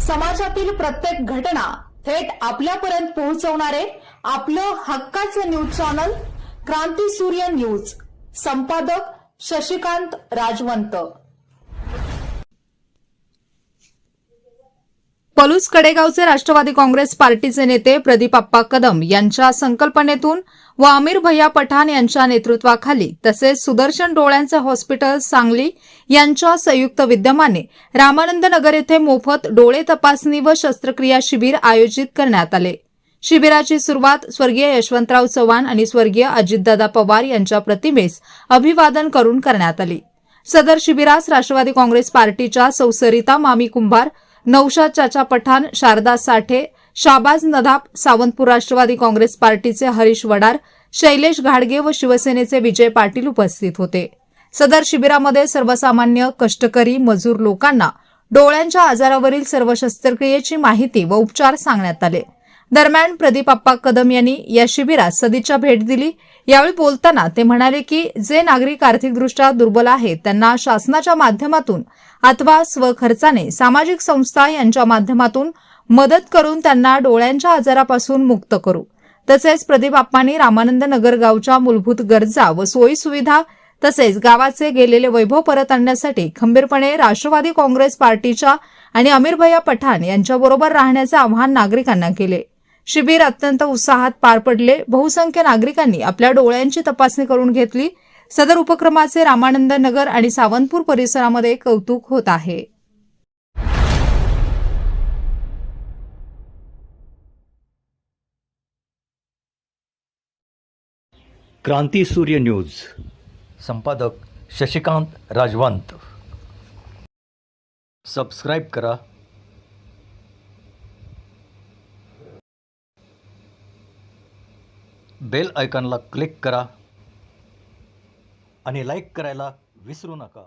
समाजातील प्रत्येक घटना थेट आपल्यापर्यंत पोहोचवणारे आपलं हक्काचं न्यूज चॅनल क्रांती सूर्य न्यूज. संपादक शशिकांत राजवंत. पलूस कडेगावचे राष्ट्रवादी काँग्रेस पार्टीचे नेते प्रदीप आप्पा कदम यांच्या संकल्पनेतून व आमिर भैया पठाण यांच्या नेतृत्वाखाली तसेच सुदर्शन डोळ्यांचे हॉस्पिटल सांगली यांच्या संयुक्त विद्यमाने रामानंद नगर येथे मोफत डोळे तपासणी व शस्त्रक्रिया शिबिर आयोजित करण्यात आले. शिबिराची सुरुवात स्वर्गीय यशवंतराव चव्हाण आणि स्वर्गीय अजितदादा पवार यांच्या प्रतिमेस अभिवादन करून करण्यात आली. सदर शिबिरास राष्ट्रवादी काँग्रेस पार्टीच्या सौ सरिता मामी कुंभार, नौशाद चाचा पठाण, शारदा साठे, शाबाज नदाब, सावंतपूर राष्ट्रवादी काँग्रेस पार्टीचे हरीश वडार, शैलेश घाडगे व शिवसेनेचे विजय पाटील उपस्थित होते. सदर शिबिरामध्ये सर्वसामान्य कष्टकरी मजूर लोकांना डोळ्यांच्या आजारावरील सर्व शस्त्रक्रियेची माहिती व उपचार सांगण्यात आले. दरम्यान प्रदीप आप्पा कदम यांनी या शिबिरात सदिच्छा भेट दिली. यावेळी बोलताना ते म्हणाले की जे नागरिक आर्थिकदृष्ट्या दुर्बल आहेत त्यांना शासनाच्या माध्यमातून अथवा स्वखर्चाने सामाजिक संस्था यांच्या माध्यमातून मदत करून त्यांना डोळ्यांच्या आजारापासून मुक्त करू. तसेच प्रदीप आप्पांनी रामानंद नगर गावच्या मूलभूत गरजा व सोयी सुविधा तसेच गावाचे गेलेले वैभव परत आणण्यासाठी खंबीरपणे राष्ट्रवादी काँग्रेस पार्टीच्या आणि आमिर भैया पठाण यांच्याबरोबर राहण्याचे आवाहन नागरिकांना केले. शिबिर अत्यंत उत्साहात पार पडले. बहुसंख्य नागरिकांनी आपल्या डोळ्यांची तपासणी करून घेतली. सदर उपक्रमाचे रामानंद नगर आणि सावंतपूर परिसरामध्ये कौतुक होत आहे. क्रांती सूर्य न्यूज. संपादक शशिकांत राजवंत. सबस्क्राईब करा. बेल आयकॉनला क्लिक करा आणि लाईक करायला विसरू नका.